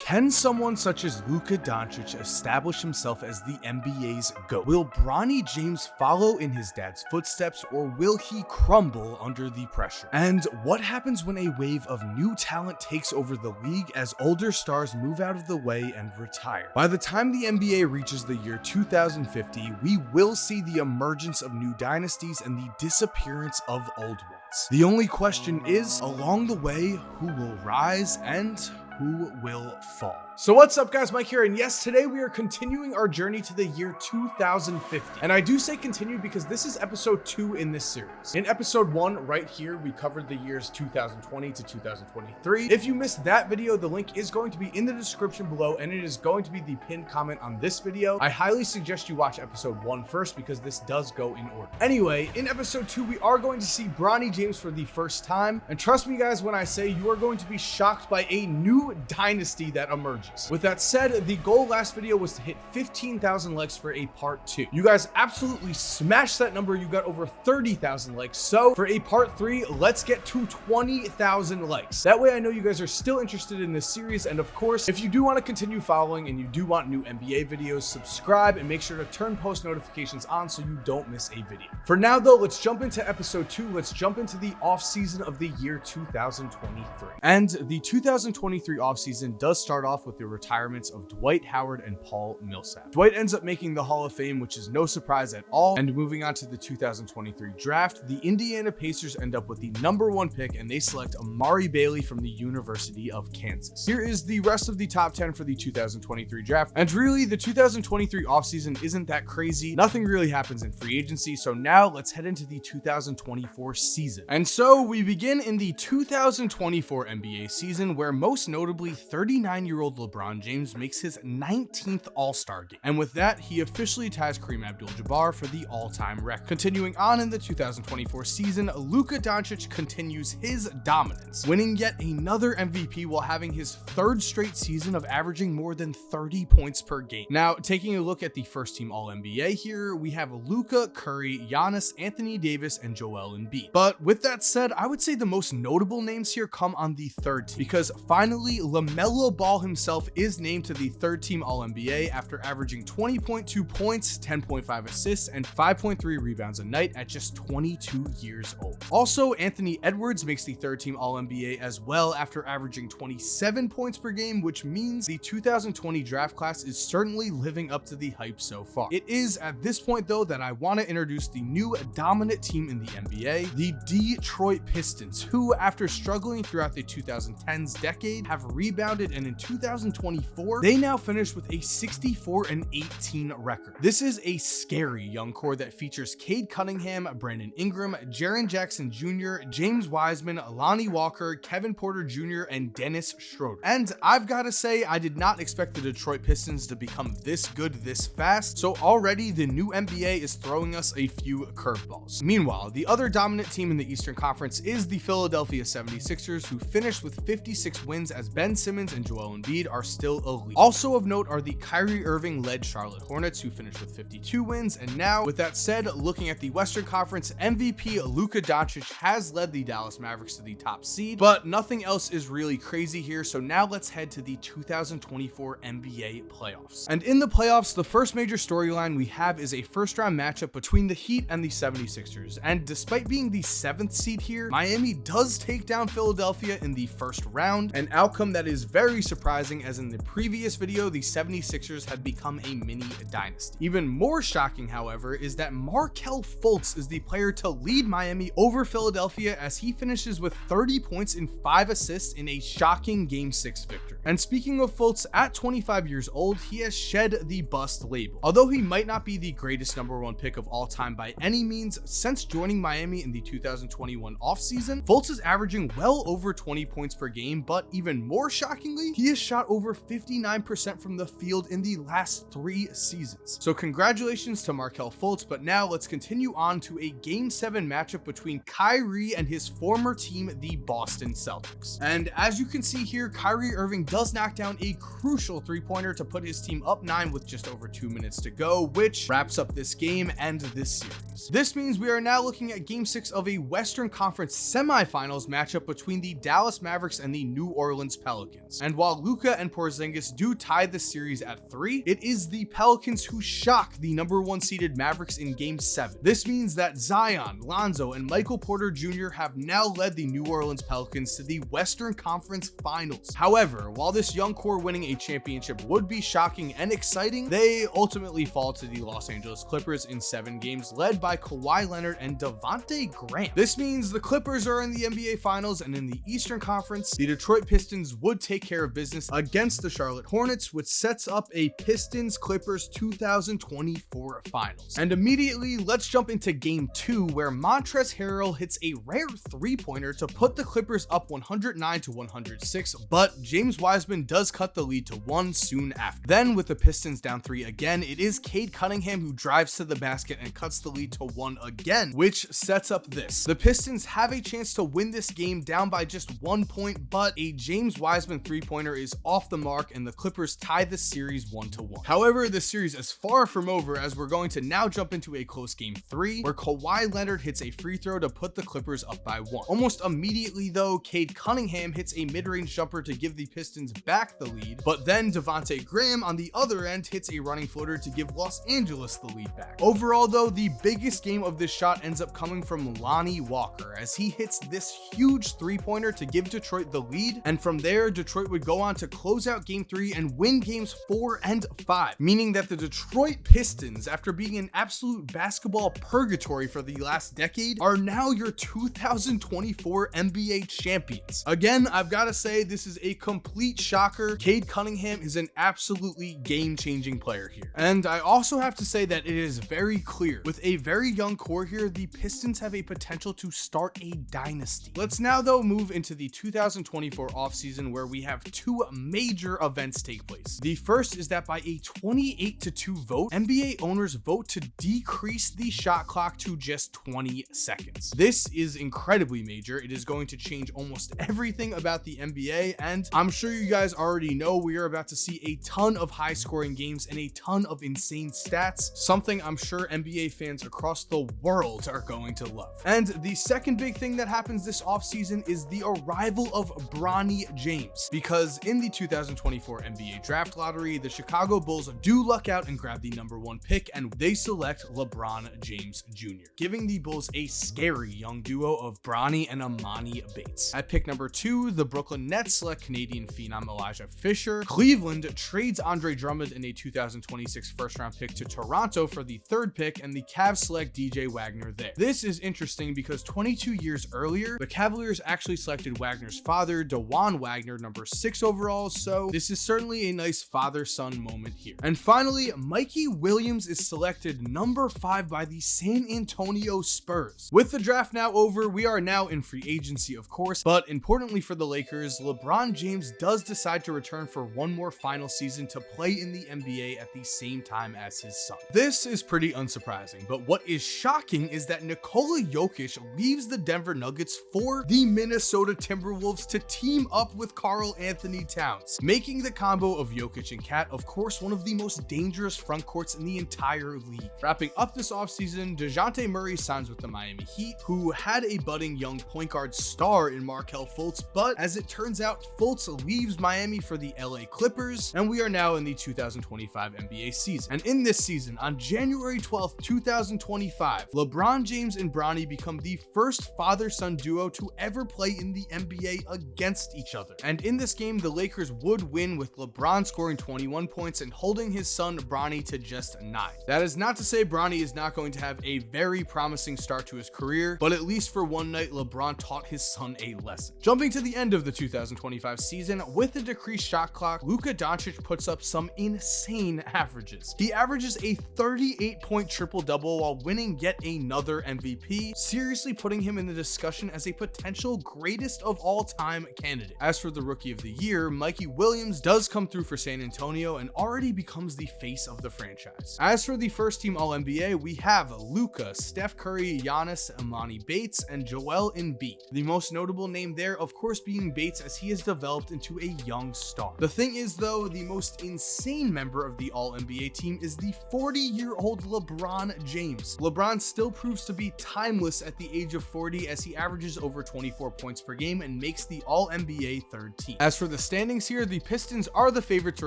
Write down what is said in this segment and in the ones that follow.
Can someone such as Luka Doncic establish himself as the NBA's GOAT? Will Bronny James follow in his dad's footsteps, or will he crumble under the pressure? And what happens when a wave of new talent takes over the league as older stars move out of the way and retire? By the time the NBA reaches the year 2050, we will see the emergence of new dynasties and the disappearance of old ones. The only question is, along the way, who will rise and who will fall? So what's up, guys? Mike here, and yes, today we are continuing our journey to the year 2050. And I do say continue because this is episode 2 in this series. In episode 1 right here, we covered the years 2020 to 2023. If you missed that video, the link is going to be in the description below, and it is going to be the pinned comment on this video. I highly suggest you watch episode 1 first because this does go in order. Anyway, in episode 2, we are going to see Bronny James for the first time. And trust me, guys, when I say you are going to be shocked by a new dynasty that emerges. With that said, the goal last video was to hit 15,000 likes for a part 2. You guys absolutely smashed that number. You got over 30,000 likes. So for a part 3, let's get to 20,000 likes. That way I know you guys are still interested in this series. And of course, if you do want to continue following and you do want new NBA videos, subscribe and make sure to turn post notifications on so you don't miss a video. For now though, let's jump into episode 2. Let's jump into the off season of the year 2023. And the 2023 offseason does start off with the retirements of Dwight Howard and Paul Millsap. Dwight ends up making the Hall of Fame, which is no surprise at all. And moving on to the 2023 draft, the Indiana Pacers end up with the #1 pick, and they select Amari Bailey from the University of Kansas. Here is the rest of the top 10 for the 2023 draft. And really, the 2023 offseason isn't that crazy. Nothing really happens in free agency. So now let's head into the 2024 season. And so we begin in the 2024 NBA season, where most notably 39-year-old Lebron James makes his 19th All-Star game. And with that, he officially ties Kareem Abdul-Jabbar for the all-time record. Continuing on in the 2024 season, Luka Doncic continues his dominance, winning yet another MVP while having his 3rd straight season of averaging more than 30 points per game. Now, taking a look at the first-team All-NBA here, we have Luka, Curry, Giannis, Anthony Davis, and Joel Embiid. But with that said, I would say the most notable names here come on the 3rd team, because finally, LaMelo Ball himself is named to the 3rd team All-NBA after averaging 20.2 points, 10.5 assists, and 5.3 rebounds a night at just 22 years old. Also, Anthony Edwards makes the 3rd team All-NBA as well after averaging 27 points per game, which means the 2020 draft class is certainly living up to the hype so far. It is at this point though that I want to introduce the new dominant team in the NBA, the Detroit Pistons, who after struggling throughout the 2010s decade have rebounded, and in 2024 they now finish with a 64-18 record. This is a scary young core that features Cade Cunningham, Brandon Ingram, Jaren Jackson Jr., James Wiseman, Lonnie Walker, Kevin Porter Jr., and Dennis Schroeder. And I've got to say, I did not expect the Detroit Pistons to become this good this fast, so already the new NBA is throwing us a few curveballs. Meanwhile, the other dominant team in the Eastern Conference is the Philadelphia 76ers, who finished with 56 wins as Ben Simmons and Joel Embiid are still elite. Also of note are the Kyrie Irving-led Charlotte Hornets, who finished with 52 wins. And now, with that said, looking at the Western Conference, MVP Luka Doncic has led the Dallas Mavericks to the top seed, but nothing else is really crazy here. So now let's head to the 2024 NBA playoffs. And in the playoffs, the first major storyline we have is a first-round matchup between the Heat and the 76ers. And despite being the 7th seed here, Miami does take down Philadelphia in the first round, an outcome that is very surprising, as in the previous video, the 76ers had become a mini dynasty. Even more shocking, however, is that Markelle Fultz is the player to lead Miami over Philadelphia, as he finishes with 30 points and 5 assists in a shocking Game 6 victory. And speaking of Fultz, at 25 years old, he has shed the bust label. Although he might not be the greatest #1 pick of all time by any means, since joining Miami in the 2021 offseason, Fultz is averaging well over 20 points per game, but even more shockingly, he has shot over 59% from the field in the last 3 seasons. So congratulations to Markelle Fultz, but now let's continue on to a Game 7 matchup between Kyrie and his former team, the Boston Celtics. And as you can see here, Kyrie Irving does knock down a crucial 3-pointer to put his team up 9 with just over 2 minutes to go, which wraps up this game and this series. This means we are now looking at Game 6 of a Western Conference semifinals matchup between the Dallas Mavericks and the New Orleans Pelicans. And while Luka and Porzingis do tie the series at 3, it is the Pelicans who shock the number 1 seeded Mavericks in Game 7. This means that Zion, Lonzo, and Michael Porter Jr. have now led the New Orleans Pelicans to the Western Conference Finals. However, while this young core winning a championship would be shocking and exciting, they ultimately fall to the Los Angeles Clippers in 7 games, led by Kawhi Leonard and Devontae Graham. This means the Clippers are in the NBA Finals, and in the Eastern Conference, the Detroit Pistons would take care of business against the Charlotte Hornets, which sets up a Pistons-Clippers 2024 Finals. And immediately, let's jump into Game 2, where Montrezl Harrell hits a rare 3-pointer to put the Clippers up 109-106, but James Wiseman does cut the lead to 1 soon after. Then, with the Pistons down 3 again, it is Cade Cunningham who drives to the basket and cuts the lead to 1 again, which sets up this. The Pistons have a chance to win this game down by just 1 point, but a James Wiseman 3-pointer is off the mark and the Clippers tie the series 1-1. However, the series is far from over, as we're going to now jump into a close Game 3, where Kawhi Leonard hits a free throw to put the Clippers up by 1. Almost immediately though, Cade Cunningham hits a mid-range jumper to give the Pistons back the lead, but then Devontae Graham on the other end hits a running floater to give Los Angeles the lead back. Overall though, the biggest game of this shot ends up coming from Lonnie Walker, as he hits this huge 3-pointer to give Detroit the lead, and from there Detroit would go on to close out Game 3 and win Games 4 and 5, meaning that the Detroit Pistons, after being in absolute basketball purgatory for the last decade, are now your 2024 NBA champions. Again, I've got to say, this is a complete shocker. Cade Cunningham is an absolutely game-changing player here. And I also have to say that it is very clear, with a very young core here, the Pistons have a potential to start a dynasty. Let's now though move into the 2024 offseason, where we have 2 major events take place. The first is that by a 28-2 vote, NBA owners vote to decrease the shot clock to just 20 seconds. This is incredibly major. It is going to change almost everything about the NBA, and I'm sure you guys already know we are about to see a ton of high scoring games and a ton of insane stats, something I'm sure NBA fans across the world are going to love. And the second big thing that happens this offseason is the arrival of Bronny James, because in the 2024 NBA draft lottery, the Chicago Bulls do luck out and grab the number 1 pick, and they select LeBron James Jr., giving the Bulls a scary young duo of Bronny and Amani Bates. At pick number 2, the Brooklyn Nets select Canadian phenom Elijah Fisher. Cleveland trades Andre Drummond in a 2026 first-round pick to Toronto for the 3rd pick, and the Cavs select DJ Wagner there. This is interesting because 22 years earlier, the Cavaliers actually selected Wagner's father, DeJuan Wagner, number 6 overall, so this is certainly a nice father-son moment here. And finally, Mikey Williams is selected number 5 by the San Antonio Spurs. With the draft now over, we are now in free agency, of course, but importantly for the Lakers, LeBron James does decide to return for one more final season to play in the NBA at the same time as his son. This is pretty unsurprising, but what is shocking is that Nikola Jokic leaves the Denver Nuggets for the Minnesota Timberwolves to team up with Karl Anthony Towns, making the combo of Jokic and Cat, of course, one of the most dangerous front courts in the entire league. Wrapping up this offseason, DeJounte Murray signs with the Miami Heat, who had a budding young point guard star in Markelle Fultz, but as it turns out, Fultz leaves Miami for the LA Clippers, and we are now in the 2025 NBA season. And in this season, on January 12th, 2025, LeBron James and Bronny become the first father-son duo to ever play in the NBA against each other. And in this game, the Lakers would win with LeBron scoring 21 points and holding his son Bronny to just 9. That is not to say Bronny is not going to have a very promising start to his career, but at least for one night, LeBron taught his son a lesson. Jumping to the end of the 2025 season, with the decreased shot clock, Luka Doncic puts up some insane averages. He averages a 38-point triple-double while winning yet another MVP, seriously putting him in the discussion as a potential greatest of all time candidate. As for the Rookie of the Year, Mikey Williams does come through for San Antonio and already becomes the face of the franchise. As for the first team All-NBA, we have Luka, Steph Curry, Giannis, Amani Bates, and Joel Embiid. The most notable name there, of course, being Bates, as he has developed into a young star. The thing is, though, the most insane member of the All-NBA team is the 40-year-old LeBron James. LeBron still proves to be timeless at the age of 40, as he averages over 24 points per game and makes the All-NBA third team. As for the standings here, the Pistons are the favorite to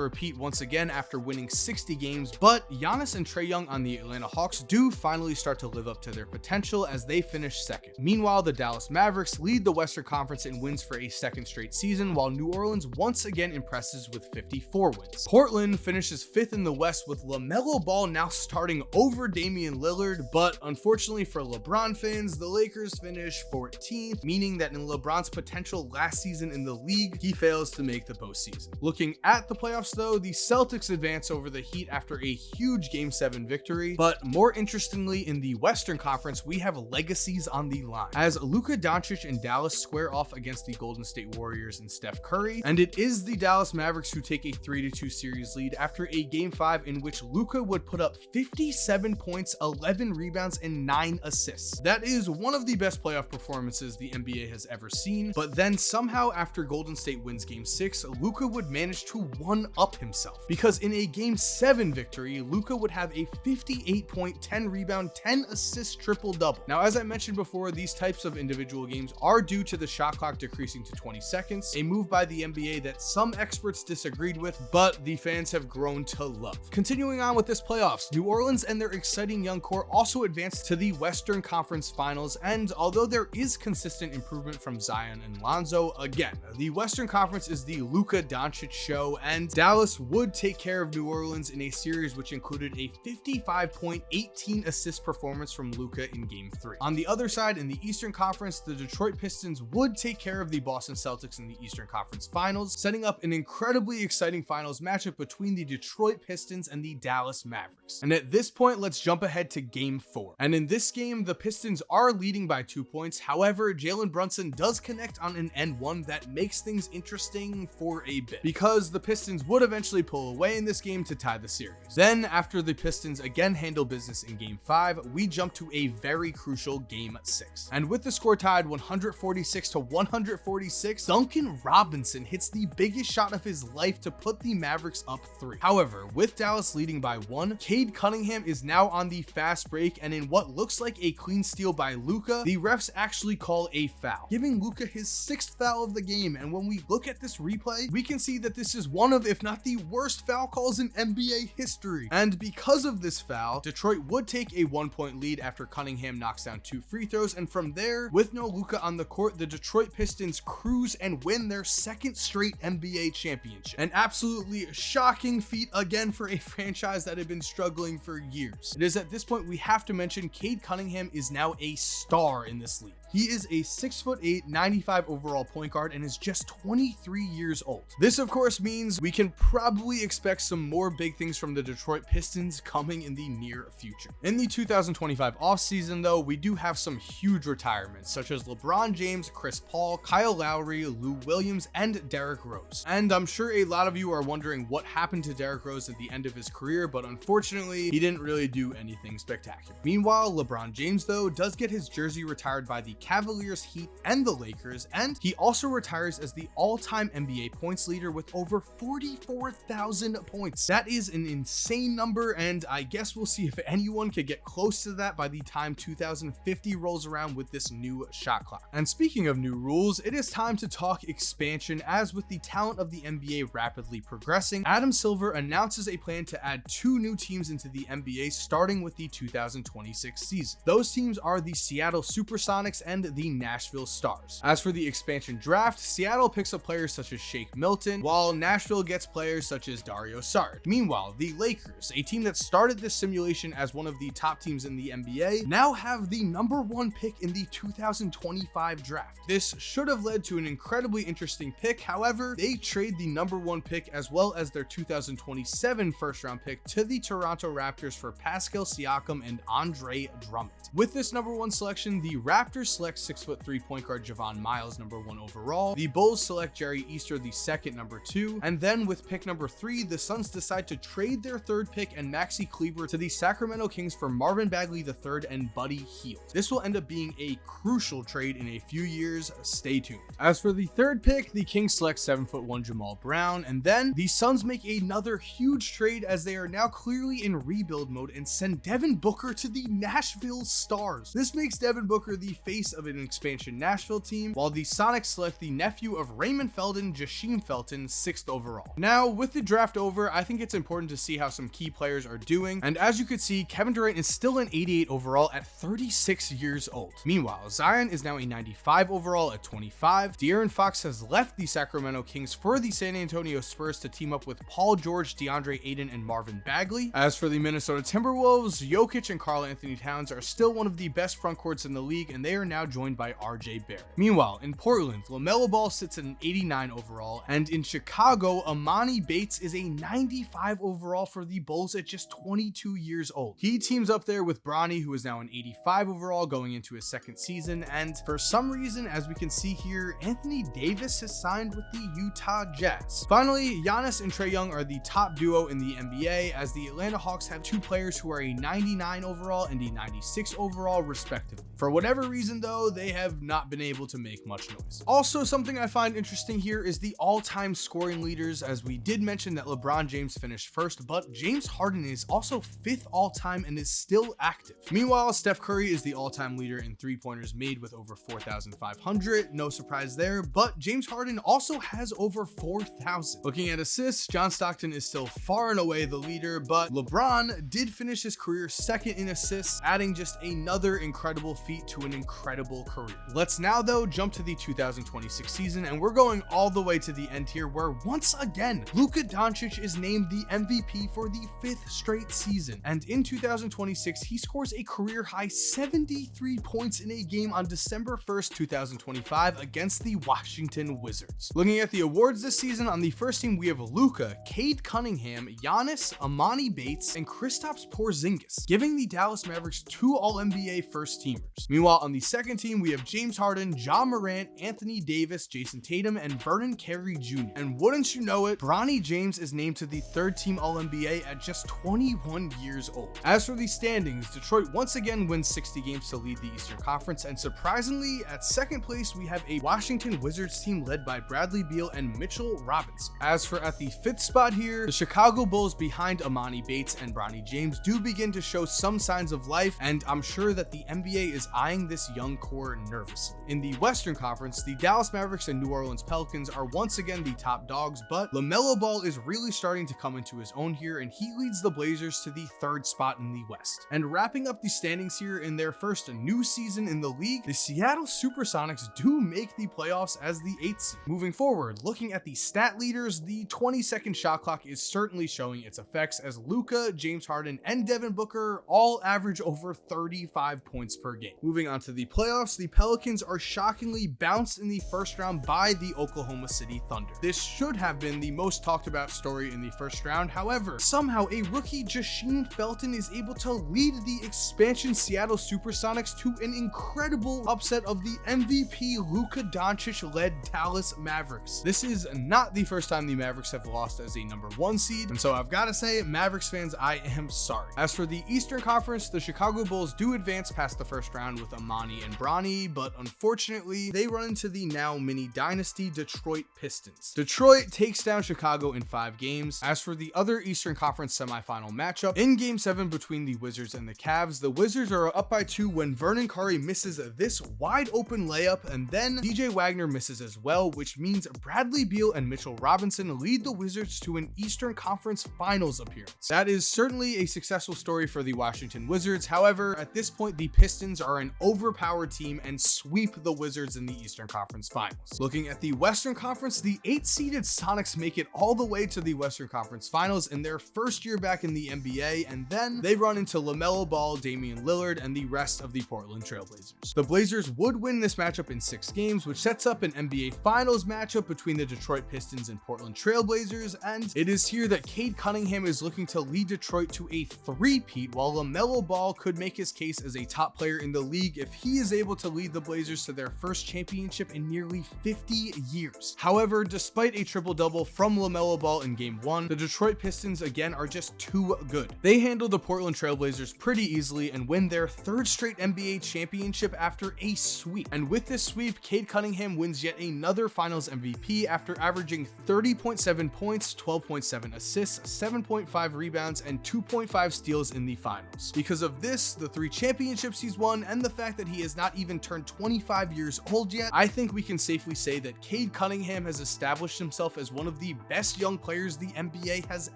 repeat once again after winning 60 games, but Giannis and Trae Young on the Atlanta Hawks do finally start to live up to their potential as they finish second. Meanwhile, the Dallas Mavericks lead the Western Conference in wins for a second straight season, while New Orleans once again impresses with 54 wins. Portland finishes fifth in the West with LaMelo Ball now starting over Damian Lillard, but unfortunately for LeBron fans, the Lakers finish 14th, meaning that in LeBron's potential last season in the league, he fails to make the postseason. Looking at the playoffs though, the Celtics advance over the Heat after a huge Game 7 victory, but more interestingly, in the Western Conference, we have legacies on the line, as Luka Doncic and Dallas square off against the Golden State Warriors and Steph Curry, and it is the Dallas Mavericks who take a 3-2 series lead after a Game 5 in which Luka would put up 57 points, 11 rebounds, and 9 assists. That is one of the best playoff performances the NBA has ever seen, but then somehow after Golden State wins Game 6, Luka would manage to one-up himself, because in a Game 7 victory, Luka would have a 58-point, 10 rebound, 10 assist triple-double. Now, as I mentioned before, these types of individual games are due to the shot clock decreasing to 20 seconds, a move by the NBA that some experts disagreed with, but the fans have grown to love. Continuing on with this playoffs, New Orleans and their exciting young core also advanced to the Western Conference Finals, and although there is consistent improvement from Zion and Lonzo, again, the Western Conference is the Luka Doncic show, and Dallas would take care of New Orleans in a series which included a 55-point, 18 assist performance from Luka in Game 3. On the other side, in the Eastern Conference, the Detroit Pistons would take care of the Boston Celtics in the Eastern Conference Finals, setting up an incredibly exciting finals matchup between the Detroit Pistons and the Dallas Mavericks. And at this point, let's jump ahead to Game 4. And in this game, the Pistons are leading by 2 points. However, Jalen Brunson does connect on an N1 that makes things interesting for a bit, because the Pistons would eventually pull away in this game to tie the series. Then, after the Pistons again handle business in Game 5, we jump to a very crucial Game 6. And with the score tied 146-146, Duncan Robinson hits the biggest shot of his life to put the Mavericks up 3. However, with Dallas leading by 1, Cade Cunningham is now on the fast break, and in what looks like a clean steal by Luka, the refs actually call a foul, giving Luka his 6th foul of the game. And when we look at this replay, we can see that this is one of, if not the worst foul calls in NBA history. And because of this foul, Detroit would take a 1-point lead after Cunningham knocks down 2 free throws, and from there, with no Luka on the court, the Detroit Pistons cruise and win their 2nd straight NBA championship. An absolutely shocking feat again for a franchise that had been struggling for years. It is at this point we have to mention Cade Cunningham is now a star in this league. He is a 6'8", 95 overall point guard and is just 23 years old. This of course means we can probably expect some more big things from the Detroit Pistons coming in the near future. In the 2025 offseason though, we do have some huge retirements such as LeBron James, Chris Paul, Kyle Lowry, Lou Williams, and Derrick Rose. And I'm sure a lot of you are wondering what happened to Derrick Rose at the end of his career, but unfortunately, he didn't really do anything spectacular. Meanwhile, LeBron James though does get his jersey retired by the Cavaliers, Heat, and the Lakers, and he also retires as the all-time NBA points leader with over 44,000 points. That is an insane number, and I guess we'll see if anyone can get close to that by the time 2050 rolls around with this new shot clock. And speaking of new rules, it is time to talk expansion, as with the talent of the NBA rapidly progressing, Adam Silver announces a plan to add 2 new teams into the NBA starting with the 2026 season. Those teams are the Seattle Supersonics and the Nashville Stars. As for the expansion draft, Seattle picks up players such as Shake Milton, while Nashville gets players such as Dario Saric. Meanwhile, the Lakers, a team that started this simulation as one of the top teams in the NBA, now have the #1 pick in the 2025 draft. This should have led to an incredibly interesting pick. However, they trade the #1 pick as well as their 2027 first-round pick to the Toronto Raptors for Pascal Siakam and Andre Drummond. With this #1 selection, the Raptors select 6'3" point guard Javon Miles #1 overall. The Bulls select Jerry Easter the second #2, and then with pick #3, the Suns decide to trade their 3rd pick and Maxi Kleber to the Sacramento Kings for Marvin Bagley III and Buddy Hield. This will end up being a crucial trade in a few years. Stay tuned. As for the 3rd pick, the Kings select 7'1" Jamal Brown, and then the Suns make another huge trade as they are now clearly in rebuild mode and send Devin Booker to the Nashville Stars. This makes Devin Booker the face of an expansion Nashville team, while the Sonics select the nephew two of Raymond Felton, Jasheem Felton, 6th overall. Now, with the draft over, I think it's important to see how some key players are doing, and as you can see, Kevin Durant is still an 88 overall at 36 years old. Meanwhile, Zion is now a 95 overall at 25. De'Aaron Fox has left the Sacramento Kings for the San Antonio Spurs to team up with Paul George, DeAndre Ayton, and Marvin Bagley. As for the Minnesota Timberwolves, Jokic and Karl Anthony Towns are still one of the best front courts in the league, and they are now joined by RJ Barrett. Meanwhile, in Portland, LaMelo Ball sits at an 89 overall, and in Chicago, Amani Bates is a 95 overall for the Bulls at just 22 years old. He teams up there with Bronny, who is now an 85 overall going into his second season, and for some reason, as we can see here, Anthony Davis has signed with the Utah Jazz. Finally, Giannis and Trae Young are the top duo in the NBA, as the Atlanta Hawks have two players who are a 99 overall and a 96 overall respectively. For whatever reason though, they have not been able to make much noise. Also, something I find interesting here is the all-time scoring leaders, as we did mention that LeBron James finished first, but James Harden is also 5th all-time and is still active. Meanwhile, Steph Curry is the all-time leader in three-pointers made with over 4,500, no surprise there, but James Harden also has over 4,000. Looking at assists, John Stockton is still far and away the leader, but LeBron did finish his career second in assists, adding just another incredible feat to an incredible career. Let's now though jump to the 2026 season, and we're going all the way to the end here, where once again Luka Doncic is named the MVP for the 5th straight season, and in 2026 he scores a career high 73 points in a game on December 1st, 2025 against the Washington Wizards. Looking at the awards this season, on the first team we have Luka, Cade Cunningham, Giannis, Amani Bates, and Kristaps Porzingis, giving the Dallas Mavericks 2 All-NBA first teamers. Meanwhile, on the second team we have James Harden, Ja Morant, Anthony Davis, Jason Tatum, and Vernon Carey Jr. And wouldn't you know it, Bronny James is named to the 3rd team All-NBA at just 21 years old. As for the standings, Detroit once again wins 60 games to lead the Eastern Conference, and surprisingly, at second place we have a Washington Wizards team led by Bradley Beal and Mitchell Robinson. As for at the 5th spot here, the Chicago Bulls behind Amani Bates and Bronny James do begin to show some signs of life, and I'm sure that the NBA is eyeing this young core nervously. In the Western Conference, the Dallas Mavericks and New Orleans Pelicans are once again the top dogs, but LaMelo Ball is really starting to come into his own here, and he leads the Blazers to the 3rd spot in the West. And wrapping up the standings here in their first new season in the league, the Seattle Supersonics do make the playoffs as the 8th seed. Moving forward, looking at the stat leaders, the 20-second shot clock is certainly showing its effects, as Luka, James Harden, and Devin Booker all average over 35 points per game. Moving on to the playoffs, the Pelicans are shockingly bounced in the first round by the Oklahoma City Thunder. This should have been the most talked about story in the first round. However, somehow a rookie Jasheem Felton is able to lead the expansion Seattle Supersonics to an incredible upset of the MVP Luka Doncic-led Dallas Mavericks. This is not the first time the Mavericks have lost as a number 1 seed, and so I've got to say, Mavericks fans, I am sorry. As for the Eastern Conference, the Chicago Bulls do advance past the first round with Amani and Bronny, but unfortunately, they run into the now mini dynasty Detroit Pistons. Detroit takes down Chicago in 5 games. As for the other Eastern Conference semifinal matchup, in Game 7 between the Wizards and the Cavs, the Wizards are up by 2 when Vernon Carey misses this wide open layup, and then DJ Wagner misses as well, which means Bradley Beal and Mitchell Robinson lead the Wizards to an Eastern Conference Finals appearance. That is certainly a successful story for the Washington Wizards. However, at this point, the Pistons are an overpowered team and sweep the Wizards in the Eastern Conference Finals. Looking at the Western Conference, the 8-seeded Sonics make it all the way to the Western Conference Finals in their first year back in the NBA, and then they run into LaMelo Ball, Damian Lillard, and the rest of the Portland Trailblazers. The Blazers would win this matchup in 6 games, which sets up an NBA Finals matchup between the Detroit Pistons and Portland Trailblazers, and it is here that Cade Cunningham is looking to lead Detroit to a 3-peat, while LaMelo Ball could make his case as a top player in the league if he is able to lead the Blazers to their first championship in nearly 50 years. However, despite a triple-double from LaMelo Ball in Game 1, the Detroit Pistons again are just too good. They handle the Portland Trailblazers pretty easily and win their 3rd straight NBA championship after a sweep. And with this sweep, Cade Cunningham wins yet another Finals MVP after averaging 30.7 points, 12.7 assists, 7.5 rebounds, and 2.5 steals in the finals. Because of this, the 3 championships he's won, and the fact that he has not even turned 25 years old yet, I think we can safely safely say that Cade Cunningham has established himself as one of the best young players the NBA has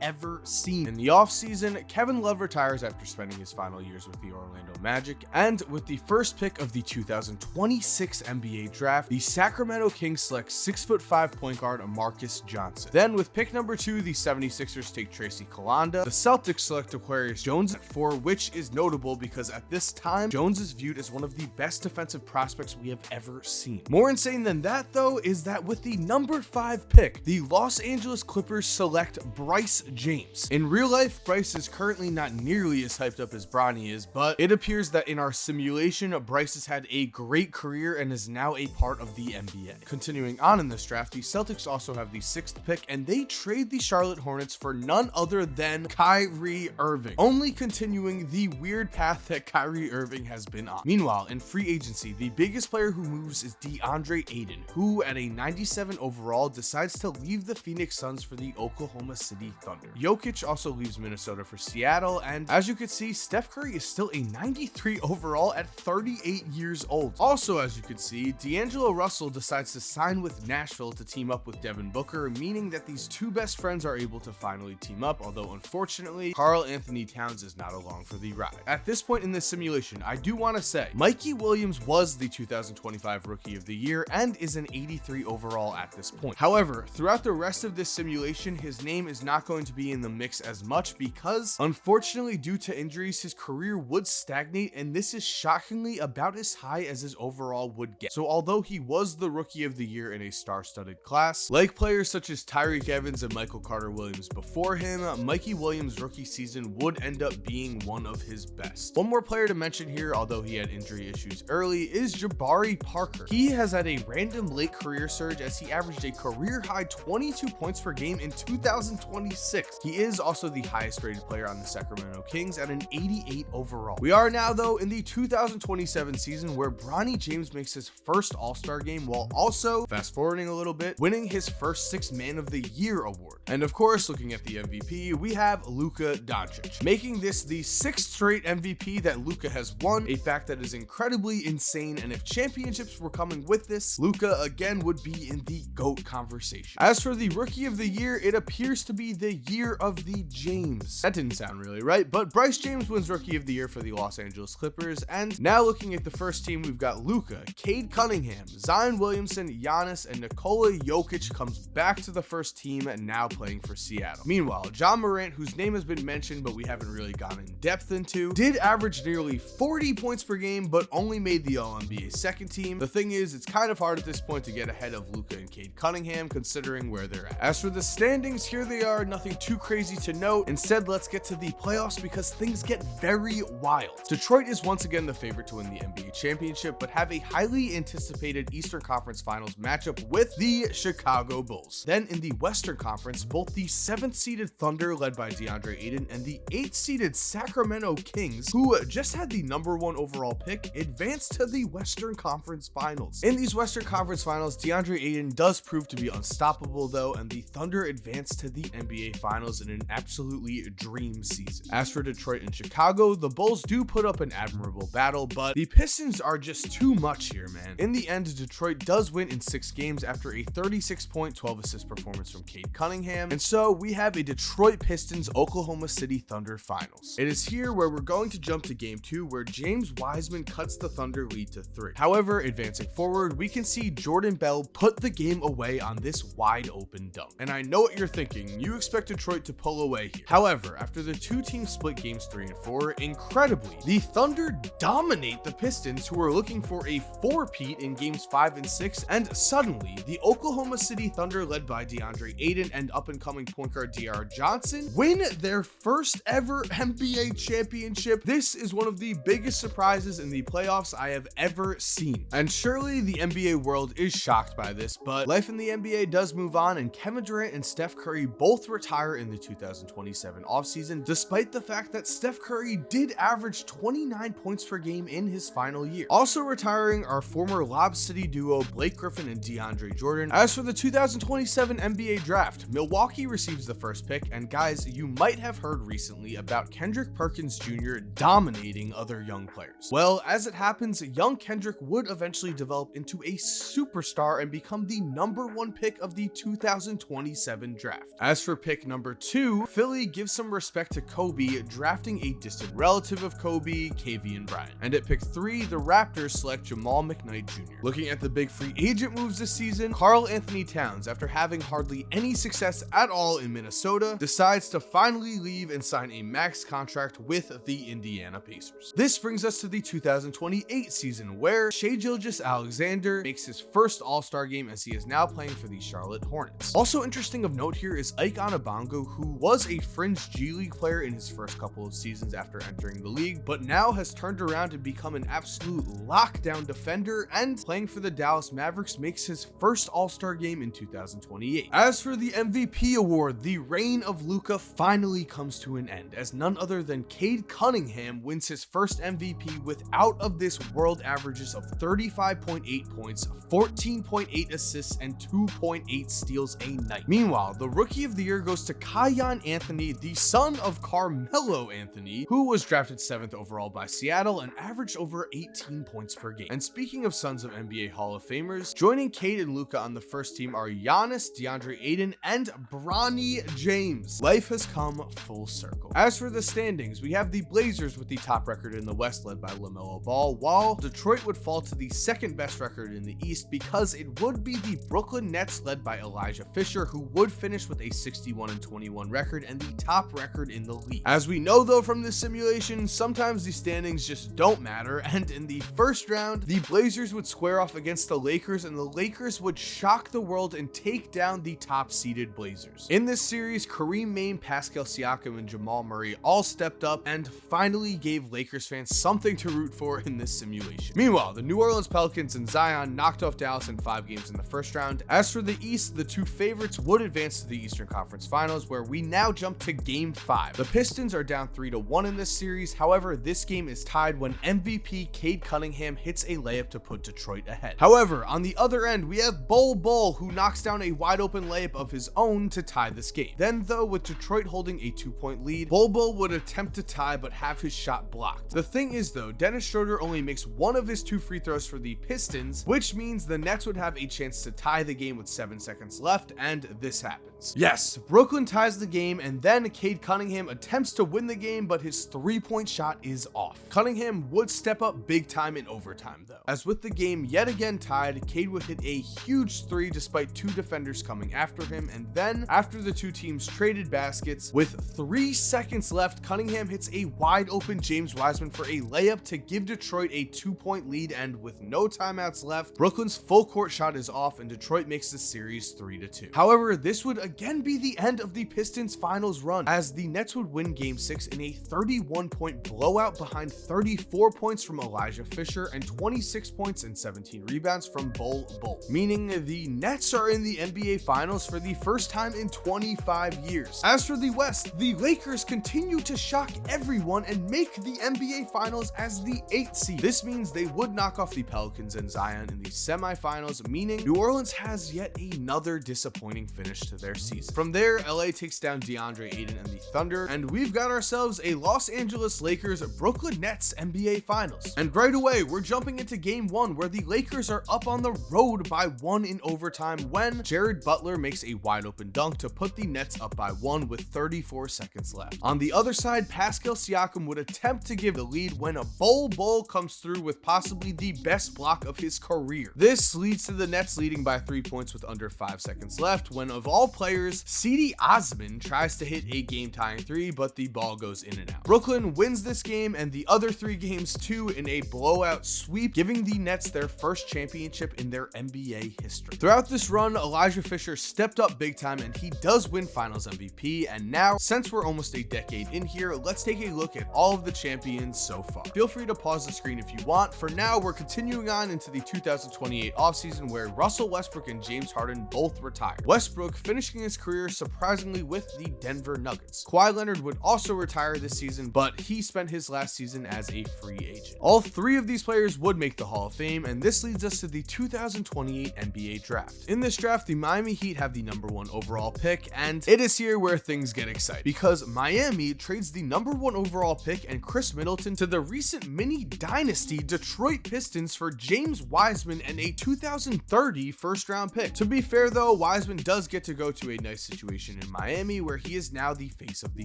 ever seen. In the offseason, Kevin Love retires after spending his final years with the Orlando Magic, and with the first pick of the 2026 NBA draft, the Sacramento Kings select 6'5" point guard Marcus Johnson. Then with pick number 2, the 76ers take Tracy Kalanda. The Celtics select Aquarius Jones at 4, which is notable because at this time, Jones is viewed as one of the best defensive prospects we have ever seen. More insane than that though is that with the number 5 pick, the Los Angeles Clippers select Bryce James. In real life, Bryce is currently not nearly as hyped up as Bronny is, but it appears that in our simulation, Bryce has had a great career and is now a part of the NBA. Continuing on in this draft, the Celtics also have the 6th pick, and they trade the Charlotte Hornets for none other than Kyrie Irving, only continuing the weird path that Kyrie Irving has been on. Meanwhile, in free agency, the biggest player who moves is DeAndre Ayton, who at a 97 overall decides to leave the Phoenix Suns for the Oklahoma City Thunder. Jokic also leaves Minnesota for Seattle, and as you can see, Steph Curry is still a 93 overall at 38 years old. Also, as you can see, D'Angelo Russell decides to sign with Nashville to team up with Devin Booker, meaning that these two best friends are able to finally team up, although unfortunately, Karl Anthony Towns is not along for the ride. At this point in this simulation, I do want to say, Mikey Williams was the 2025 Rookie of the Year and is an 83 overall at this point. However, throughout the rest of this simulation, his name is not going to be in the mix as much because, unfortunately, due to injuries, his career would stagnate, and this is shockingly about as high as his overall would get. So although he was the Rookie of the Year in a star-studded class, like players such as Tyreek Evans and Michael Carter-Williams before him, Mikey Williams' rookie season would end up being one of his best. One more player to mention here, although he had injury issues early, is Jabari Parker. He has had a random late career surge as he averaged a career-high 22 points per game in 2026. He is also the highest rated player on the Sacramento Kings at an 88 overall. We are now, though, in the 2027 season where Bronny James makes his first All-Star game while also, fast forwarding a little bit, winning his first 6th Man of the Year award. And of course, looking at the MVP, we have Luka Doncic, making this the 6th straight MVP that Luka has won, a fact that is incredibly insane, and if championships were coming with this, Luka again would be in the GOAT conversation. As for the Rookie of the Year, it appears to be the year of the James. That didn't sound really right, but Bryce James wins Rookie of the Year for the Los Angeles Clippers, and now looking at the first team, we've got Luka, Cade Cunningham, Zion Williamson, Giannis, and Nikola Jokic comes back to the first team, now playing for Seattle. Meanwhile, John Morant, whose name has been mentioned but we haven't really gone in depth into, did average nearly 40 points per game but only made the All-NBA second team. The thing is, it's kind of hard at this point to get ahead of Luka and Cade Cunningham considering where they're at. As for the standings, here they are, nothing too crazy to note. Instead, let's get to the playoffs because things get very wild. Detroit is once again the favorite to win the NBA championship but have a highly anticipated Eastern Conference Finals matchup with the Chicago Bulls. Then in the Western Conference, both the 7th seeded Thunder led by DeAndre Ayton and the 8th seeded Sacramento Kings, who just had the number 1 overall pick, advanced to the Western Conference Finals. In these Western Conference Finals, DeAndre Ayton does prove to be unstoppable though, and the Thunder advanced to the NBA Finals in an absolutely dream season. As for Detroit and Chicago, the Bulls do put up an admirable battle, but the Pistons are just too much here, man. In the end, Detroit does win in 6 games after a 36-point, 12-assist performance from Cade Cunningham, and so we have a Detroit Pistons Oklahoma City Thunder Finals. It is here where we're going to jump to game 2 where James Wiseman cuts the Thunder lead to 3. However, advancing forward, we can see Jordan Bell put the game away on this wide open dunk. And I know what you're thinking, you expect Detroit to pull away here. However, after the two teams split games 3 and 4, incredibly, the Thunder dominate the Pistons, who are looking for a 4-peat in games 5 and 6, and suddenly, the Oklahoma City Thunder led by DeAndre Ayton and up-and-coming point guard D.R. Johnson win their first ever NBA championship. This is one of the biggest surprises in the playoffs I have ever seen. And surely the NBA world is shocked by this, but life in the NBA does move on, and Kevin Durant and Steph Curry both retire in the 2027 offseason, despite the fact that Steph Curry did average 29 points per game in his final year. Also retiring are former Lob City duo Blake Griffin and DeAndre Jordan. As for the 2027 NBA draft, Milwaukee receives the first pick, and guys, you might have heard recently about Kendrick Perkins Jr. dominating other young players. Well, as it happens, young Kendrick would eventually develop into a superstar and become the #1 pick of the 2027 draft. As for pick number 2, Philly gives some respect to Kobe, drafting a distant relative of Kobe, Kavian Bryant. And at pick 3, the Raptors select Jamal McKnight Jr. Looking at the big free agent moves this season, Karl Anthony Towns, after having hardly any success at all in Minnesota, decides to finally leave and sign a max contract with the Indiana Pacers. This brings us to the 2028 season, where Shai Gilgeous-Alexander makes his first All-Star game as he is now playing for the Charlotte Hornets. Also interesting of note here is Ike Anibongo, who was a fringe G League player in his first couple of seasons after entering the league, but now has turned around to become an absolute lockdown defender, and playing for the Dallas Mavericks makes his first All-Star game in 2028. As for the MVP award, the reign of Luka finally comes to an end, as none other than Cade Cunningham wins his first MVP with out of this world averages of 35.8 points, 14.8 assists, and 2.8 steals a night. Meanwhile, the Rookie of the Year goes to Kiyan Anthony, the son of Carmelo Anthony, who was drafted 7th overall by Seattle and averaged over 18 points per game. And speaking of sons of NBA Hall of Famers, joining Cade and Luka on the first team are Giannis, DeAndre Ayton, and Bronny James. Life has come full circle. As for the standings, we have the Blazers with the top record in the West led by LaMelo Ball, while Detroit would fall to the second best record in the East because it would be the Brooklyn Nets led by Elijah Fisher, who would finish with a 61-21 record and the top record in the league. As we know though from this simulation, sometimes the standings just don't matter, and in the first round, the Blazers would square off against the Lakers, and the Lakers would shock the world and take down the top seeded Blazers. In this series, Kareem Maine, Pascal Siakam, and Jamal Murray all stepped up and finally gave Lakers fans something to root for in this simulation. Meanwhile, the New Orleans Pelicans and Zion knocked off Dallas in 5 games in the first round. As for the East, the two favorites would advance to the Eastern Conference Finals, where we now jump to Game 5. The Pistons are down 3-1 in this series. However, this game is tied when MVP Cade Cunningham hits a layup to put Detroit ahead. However, on the other end, we have Bol, who knocks down a wide open layup of his own to tie this game. Then though, with Detroit holding a 2-point lead, Bol would attempt to tie but have his shot blocked. The thing is though, Dennis Schroeder only makes one of his 2 free throws for the Pistons, which means the Nets would have a chance to tie the game with 7 seconds left, and this happens. Yes, Brooklyn ties the game, and then Cade Cunningham attempts to win the game, but his 3-point shot is off. Cunningham would step up big time in overtime though, as with the game yet again tied, Cade would hit a huge 3 despite 2 defenders coming after him, and then after the 2 teams traded baskets, with 3 seconds left, Cunningham hits a wide open James Wiseman for a layup to give Detroit a 2-point lead, and with no timeouts left, Brooklyn's full court shot is off and Detroit makes the series 3-2. However, this would again be the end of the Pistons finals run, as the Nets would win Game 6 in a 31-point blowout behind 34 points from Elijah Fisher and 26 points and 17 rebounds from Bol, meaning the Nets are in the NBA Finals for the first time in 25 years. As for the West, the Lakers continue to shock everyone and make the NBA Finals as the 8th seed. This means they would knock off the Pelicans and Zion in the semifinals, meaning New Orleans has yet another disappointing finish to their season. From there, LA takes down DeAndre Ayton and the Thunder, and we've got ourselves a Los Angeles Lakers Brooklyn Nets NBA Finals. And right away, we're jumping into Game 1, where the Lakers are up on the road by 1 in overtime when Jared Butler makes a wide open dunk to put the Nets up by 1 with 34 seconds left. On the other side, Pascal Siakam would attempt to give the lead when a Bol comes through with possibly the best block of his career. This leads to the Nets leading by 3 points with under 5 seconds left when, of all players, Cedi Osman tries to hit a game-tying 3, but the ball goes in and out. Brooklyn wins this game and the other 3 games too in a blowout sweep, giving the Nets their first championship in their NBA history. Throughout this run, Elijah Fisher stepped up big time and he does win Finals MVP. And now, since we're almost a decade in here, let's take a look at all of the champions so far. Feel free to pause the screen if you want. For now, we're continuing on into the 2028 offseason, where Russell Westbrook and James Harden both retired. Westbrook finishing finishing his career surprisingly with the Denver Nuggets. Kawhi Leonard would also retire this season, but he spent his last season as a free agent. All three of these players would make the Hall of Fame, and this leads us to the 2028 NBA draft. In this draft, the Miami Heat have the #1 overall pick, and it is here where things get exciting, because Miami trades the #1 overall pick and Chris Middleton to the recent mini dynasty Detroit Pistons for James Wiseman and a 2030 first-round pick. To be fair though, Wiseman does get to go to a nice situation in Miami where he is now the face of the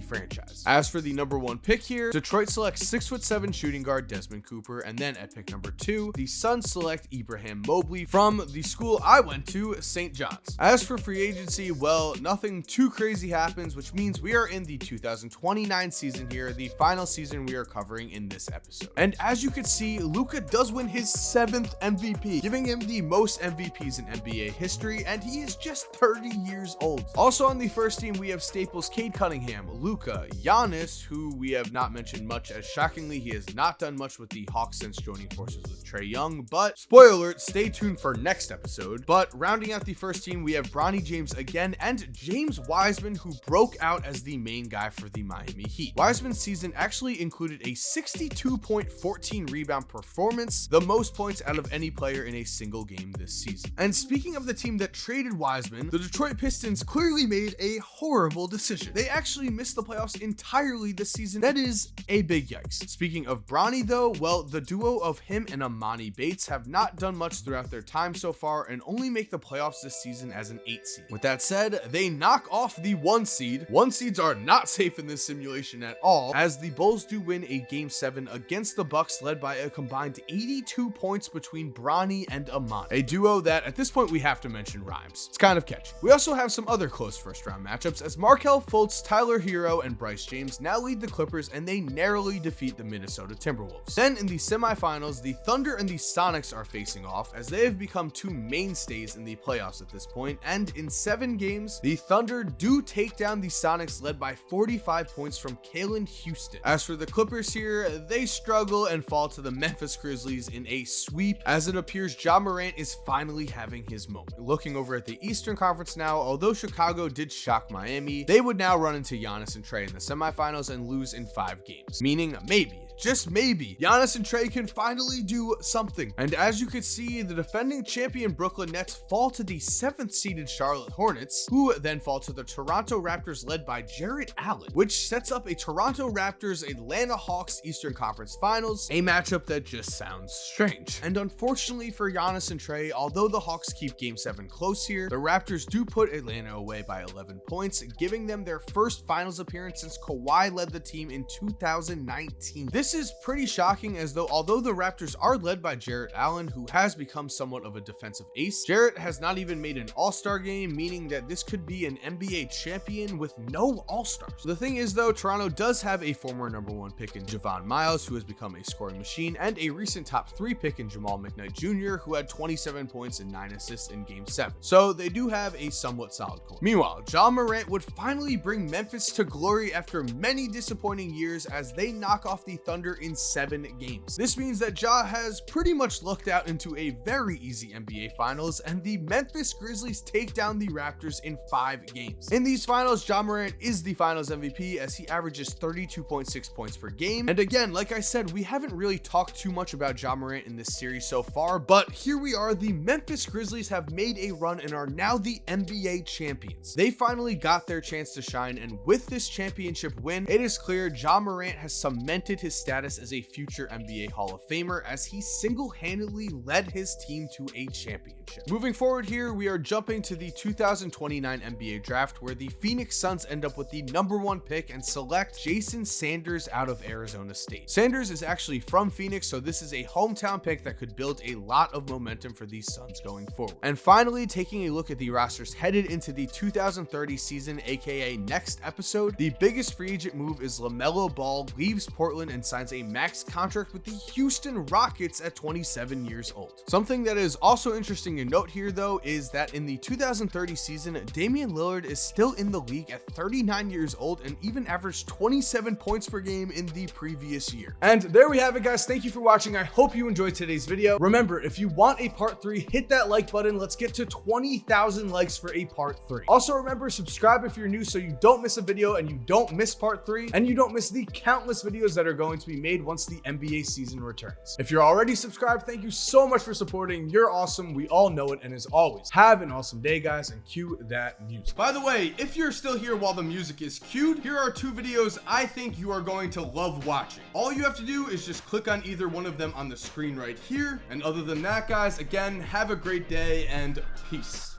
franchise. As for the #1 pick here, Detroit selects 6'7" shooting guard Desmond Cooper, and then at pick number 2, the Suns select Ibrahim Mobley from the school I went to, St. John's. As for free agency, well, nothing too crazy happens, which means we are in the 2029 season here, the final season we are covering in this episode. And as you can see, Luka does win his 7th MVP, giving him the most MVPs in NBA history, and he is just 30 years old. Also on the first team, we have staples Cade Cunningham, Luka, Giannis, who we have not mentioned much, as shockingly he has not done much with the Hawks since joining forces with Trae Young, but spoiler alert, stay tuned for next episode. But rounding out the first team, we have Bronny James again and James Wiseman, who broke out as the main guy for the Miami Heat. Wiseman's season actually included a 62.14 rebound performance, the most points out of any player in a single game this season. And speaking of the team that traded Wiseman, the Detroit Pistons clearly made a horrible decision. They actually missed the playoffs entirely this season. That is a big yikes. Speaking of Bronny though, well, the duo of him and Amani Bates have not done much throughout their time so far and only make the playoffs this season as an 8 seed. With that said, they knock off the 1 seed. 1 seeds are not safe in this simulation at all, as the Bulls do win a Game 7 against the Bucks, led by a combined 82 points between Bronny and Amani, a duo that at this point we have to mention rhymes. It's kind of catchy. We also have some other close first round matchups, as Markelle Fultz, Tyler Hero, and Bryce James now lead the Clippers, and they narrowly defeat the Minnesota Timberwolves. Then in the semifinals, the Thunder and the Sonics are facing off, as they have become two mainstays in the playoffs at this point, and in 7 games, the Thunder do take down the Sonics, led by 45 points from Kalen Houston. As for the Clippers here, they struggle and fall to the Memphis Grizzlies in a sweep, as it appears Ja Morant is finally having his moment. Looking over at the Eastern Conference now, although Chicago did shock Miami, they would now run into Giannis and Trae in the semifinals and lose in 5 games, meaning maybe, just maybe, Giannis and Trae can finally do something. And as you can see, the defending champion Brooklyn Nets fall to the 7th seeded Charlotte Hornets, who then fall to the Toronto Raptors, led by Jarrett Allen, which sets up a Toronto Raptors Atlanta Hawks Eastern Conference Finals, a matchup that just sounds strange. And unfortunately for Giannis and Trae, although the Hawks keep Game 7 close here, the Raptors do put Atlanta away by 11 points, giving them their first finals appearance since Kawhi led the team in 2019. This is pretty shocking, as though although the Raptors are led by Jarrett Allen, who has become somewhat of a defensive ace, Jarrett has not even made an All-Star game, meaning that this could be an NBA champion with no All-Stars. The thing is though, Toronto does have a former #1 pick in Javon Miles, who has become a scoring machine, and a recent top 3 pick in Jamal McKnight Jr., who had 27 points and 9 assists in Game 7. So they do have a somewhat solid core. Meanwhile, Ja Morant would finally bring Memphis to glory after many disappointing years, as they knock off the Thunder in 7 games. This means that Ja has pretty much looked out into a very easy NBA Finals, and the Memphis Grizzlies take down the Raptors in 5 games. In these finals, Ja Morant is the Finals MVP, as he averages 32.6 points per game. And again, like I said, we haven't really talked too much about Ja Morant in this series so far, but here we are. The Memphis Grizzlies have made a run and are now the NBA champions. They finally got their chance to shine, and with this championship win, it is clear Ja Morant has cemented his status as a future NBA Hall of Famer, as he single-handedly led his team to a championship. Moving forward here, we are jumping to the 2029 NBA draft, where the Phoenix Suns end up with the #1 pick and select Jason Sanders out of Arizona State. Sanders is actually from Phoenix, so this is a hometown pick that could build a lot of momentum for these Suns going forward. And finally, taking a look at the rosters headed into the 2030 season, aka next episode, the biggest free agent move is LaMelo Ball leaves Portland and signs a max contract with the Houston Rockets at 27 years old. Something that is also interesting to note here though is that in the 2030 season, Damian Lillard is still in the league at 39 years old and even averaged 27 points per game in the previous year. And there we have it, guys. Thank you for watching. I hope you enjoyed today's video. Remember, if you want a part 3, hit that like button. Let's get to 20,000 likes for a part 3. Also remember, subscribe if you're new so you don't miss a video and you don't miss part 3 and you don't miss the countless videos that are going to be made once the NBA season returns. If you're already subscribed, thank you so much for supporting. You're awesome. We all know it. And as always, have an awesome day, guys, and cue that music. By the way, if you're still here while the music is cued, here are 2 videos I think you are going to love watching. All you have to do is just click on either one of them on the screen right here. And other than that, guys, again, have a great day and peace.